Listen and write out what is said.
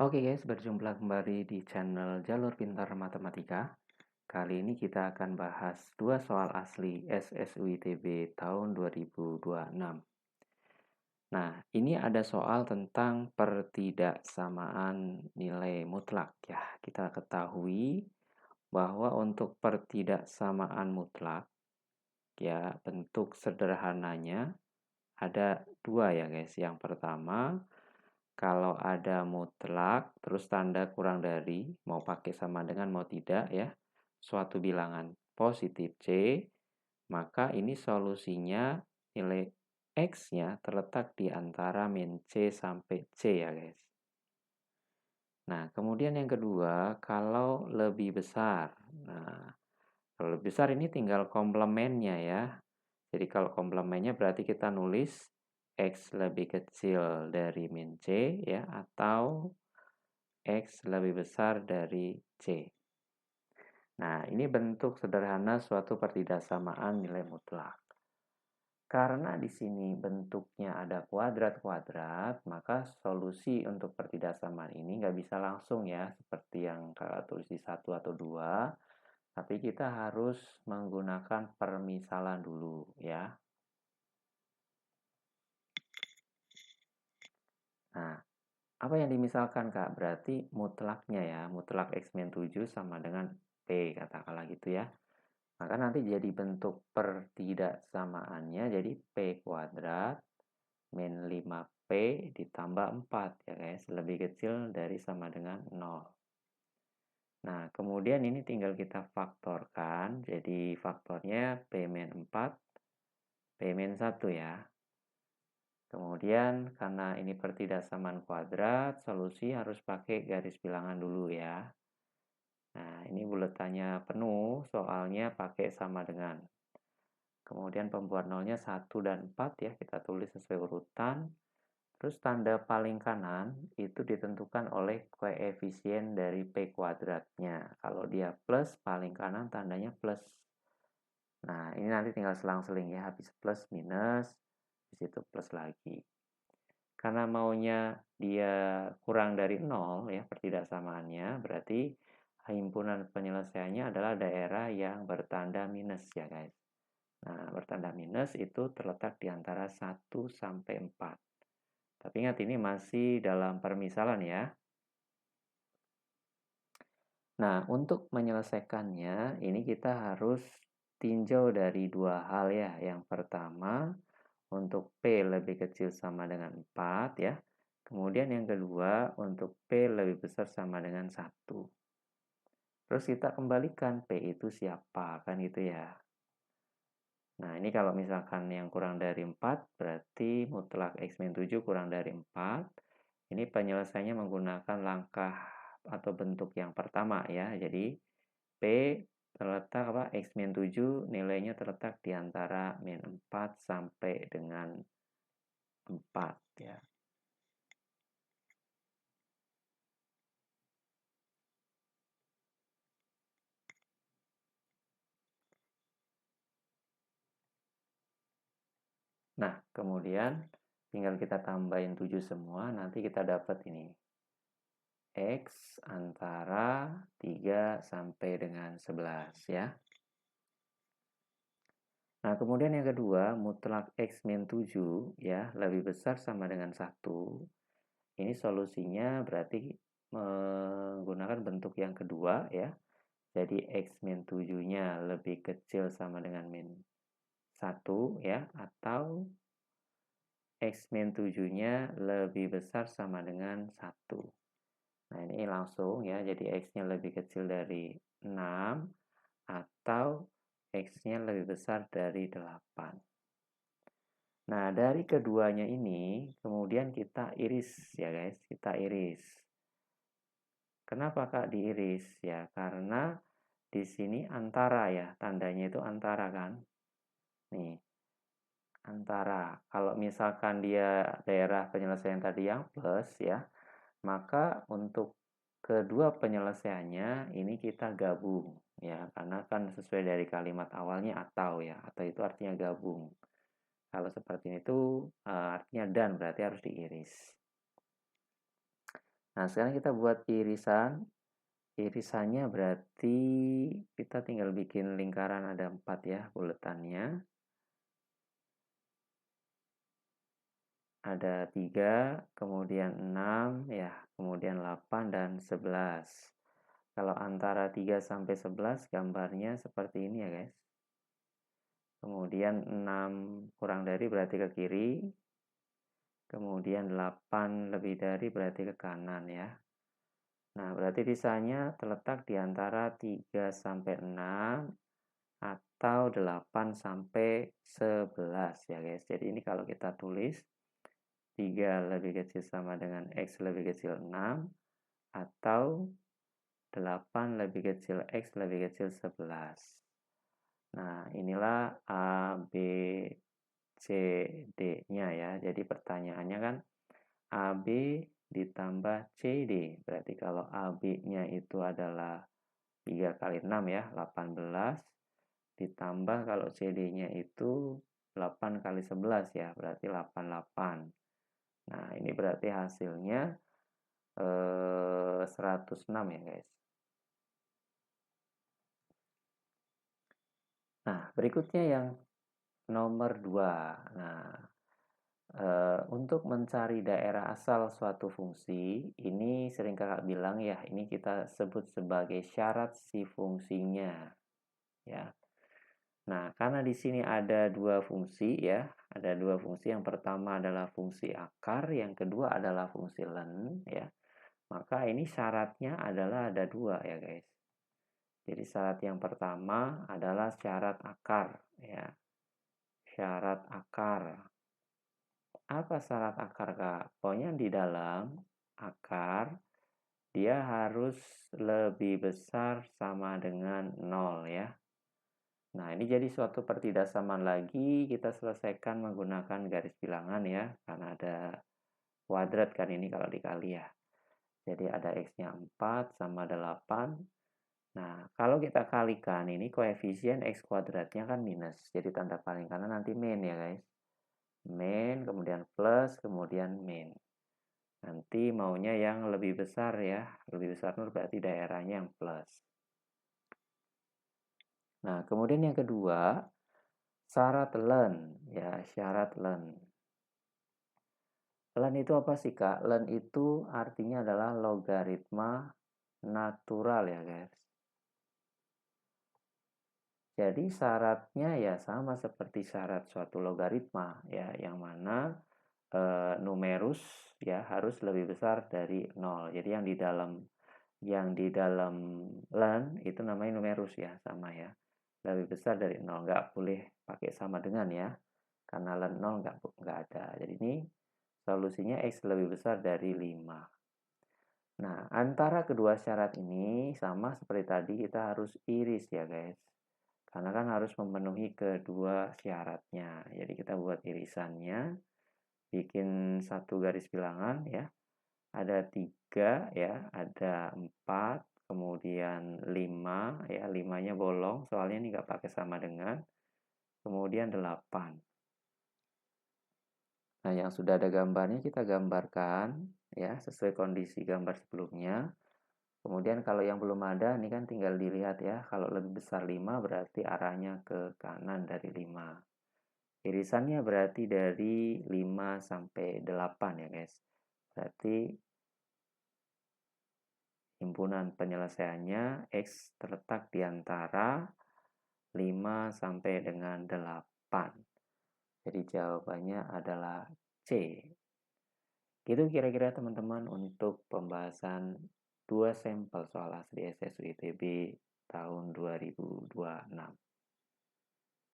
Oke guys, berjumpa kembali di channel Jalur Pintar Matematika. Kali ini kita akan bahas dua soal asli SSUITB tahun 2026. Nah, ini ada soal tentang pertidaksamaan nilai mutlak ya. Kita ketahui bahwa untuk pertidaksamaan mutlak ya bentuk sederhananya ada dua ya guys. Yang pertama, kalau ada mutlak, terus tanda kurang dari, mau pakai sama dengan mau tidak ya, suatu bilangan positif C, maka ini solusinya nilai X-nya terletak di antara min C sampai C ya guys. Nah, kemudian yang kedua, kalau lebih besar. Nah, kalau lebih besar ini tinggal komplemennya ya. Jadi kalau komplemennya berarti kita nulis X lebih kecil dari min C ya, atau X lebih besar dari C. Nah, ini bentuk sederhana suatu pertidaksamaan nilai mutlak. Karena di sini bentuknya ada kuadrat-kuadrat, maka solusi untuk pertidaksamaan ini nggak bisa langsung ya, seperti yang kakak tulis di 1 atau 2, tapi kita harus menggunakan permisalan dulu ya. Nah, apa yang dimisalkan Kak? Berarti mutlaknya ya, mutlak X min 7 sama dengan P, katakanlah gitu ya. Maka nanti jadi bentuk pertidaksamaannya jadi P kuadrat min 5P ditambah 4 ya guys, lebih kecil dari sama dengan 0. Nah, kemudian ini tinggal kita faktorkan, jadi faktornya P min 4, P min 1 ya. Kemudian karena ini pertidaksamaan kuadrat, solusi harus pakai garis bilangan dulu ya. Nah, ini buletannya penuh, soalnya pakai sama dengan. Kemudian pembuat nolnya 1 dan 4 ya, kita tulis sesuai urutan. Terus tanda paling kanan itu ditentukan oleh koefisien dari P kuadratnya. Kalau dia plus, paling kanan tandanya plus. Nah, ini nanti tinggal selang-seling ya, habis plus minus, di situ plus lagi. Karena maunya dia kurang dari 0 ya pertidaksamaannya, berarti himpunan penyelesaiannya adalah daerah yang bertanda minus ya guys. Nah, bertanda minus itu terletak di antara 1 sampai 4. Tapi ingat ini masih dalam permisalan ya. Nah, untuk menyelesaikannya, ini kita harus tinjau dari dua hal ya. Yang pertama, untuk P lebih kecil sama dengan 4 ya. Kemudian yang kedua, untuk P lebih besar sama dengan 1. Terus kita kembalikan P itu siapa, kan gitu ya. Nah, ini kalau misalkan yang kurang dari 4, berarti mutlak X min 7 kurang dari 4. Ini penyelesaiannya menggunakan langkah atau bentuk yang pertama ya. Jadi, P terletak apa? X min 7 nilainya terletak di antara min 4 sampai dengan 4 ya. Nah, kemudian tinggal kita tambahin 7 semua, nanti kita dapat ini. X antara 3 sampai dengan 11 ya. Nah, kemudian yang kedua, mutlak X min 7 ya, lebih besar sama dengan 1. Ini solusinya berarti menggunakan bentuk yang kedua ya. Jadi X min 7-nya lebih kecil sama dengan min 1 ya, atau X min 7-nya lebih besar sama dengan 1. Nah, ini langsung ya, jadi X-nya lebih kecil dari 6 atau X-nya lebih besar dari 8. Nah, dari keduanya ini, kemudian kita iris ya guys, kita iris. Kenapa Kak diiris? Ya, karena di sini antara ya, tandanya itu antara kan. Nih, antara. Kalau misalkan dia daerah penyelesaian tadi yang plus ya, maka untuk kedua penyelesaiannya ini kita gabung ya, karena kan sesuai dari kalimat awalnya atau ya, atau itu artinya gabung. Kalau seperti itu artinya dan berarti harus diiris. Nah, sekarang kita buat irisan. Irisannya berarti kita tinggal bikin lingkaran, ada 4 ya buletannya. Ada 3, kemudian 6 ya, kemudian 8 dan 11. Kalau antara 3 sampai 11 gambarnya seperti ini ya guys. Kemudian 6 kurang dari berarti ke kiri. Kemudian 8 lebih dari berarti ke kanan ya. Nah, berarti sisanya terletak di antara 3 sampai 6 atau 8 sampai 11 ya guys. Jadi ini kalau kita tulis 3 lebih kecil sama dengan X lebih kecil 6 atau 8 lebih kecil X lebih kecil 11. Nah, inilah A, B, C, D-nya ya. Jadi pertanyaannya kan AB ditambah CD. Berarti kalau AB-nya itu adalah 3 kali 6 ya, 18. Ditambah kalau CD-nya itu 8 kali 11 ya, berarti 88. Nah, ini berarti hasilnya 106 ya guys. Nah, berikutnya yang nomor 2. Nah, untuk mencari daerah asal suatu fungsi, ini sering kakak bilang ya, ini kita sebut sebagai syarat si fungsinya. Ya. Nah, karena di sini ada 2 fungsi ya, ada 2 fungsi. Yang pertama adalah fungsi akar, yang kedua adalah fungsi len ya. Maka ini syaratnya adalah ada 2 ya guys. Jadi syarat yang pertama adalah syarat akar ya. Syarat akar. Apa syarat akar, Kak? Pokoknya di dalam akar dia harus lebih besar sama dengan 0 ya. Nah, ini jadi suatu pertidaksamaan lagi, kita selesaikan menggunakan garis bilangan ya, karena ada kuadrat kan ini kalau dikali ya. Jadi ada X-nya 4 sama 8. Nah, kalau kita kalikan ini koefisien X kuadratnya kan minus. Jadi tanda paling kanan nanti min ya guys. Min, kemudian plus, kemudian min. Nanti maunya yang lebih besar ya. Lebih besar berarti daerahnya yang plus. Nah, kemudian yang kedua, syarat len. Ya, syarat len. Len itu apa sih, Kak? Len itu artinya adalah logaritma natural ya, guys. Jadi syaratnya ya sama seperti syarat suatu logaritma ya, yang mana numerus ya harus lebih besar dari 0. Jadi yang di dalam len itu namanya numerus ya, sama ya. Lebih besar dari 0, nggak boleh pakai sama dengan ya. Karena len 0 nggak ada. Jadi ini solusinya X lebih besar dari 5. Nah, antara kedua syarat ini sama seperti tadi, kita harus iris ya guys. Karena kan harus memenuhi kedua syaratnya. Jadi kita buat irisannya, bikin satu garis bilangan ya. Ada 3 ya, ada 4, kemudian 5 ya, 5-nya bolong soalnya ini nggak pakai sama dengan. Kemudian 8. Nah, yang sudah ada gambarnya kita gambarkan ya, sesuai kondisi gambar sebelumnya. Kemudian kalau yang belum ada, ini kan tinggal dilihat ya. Kalau lebih besar 5 berarti arahnya ke kanan dari 5. Irisannya berarti dari 5 sampai 8 ya guys. Berarti himpunan penyelesaiannya X terletak di antara 5 sampai dengan 8. Jadi jawabannya adalah C. Gitu kira-kira teman-teman untuk pembahasan 2 sampel soal asli SSU ITB tahun 2026.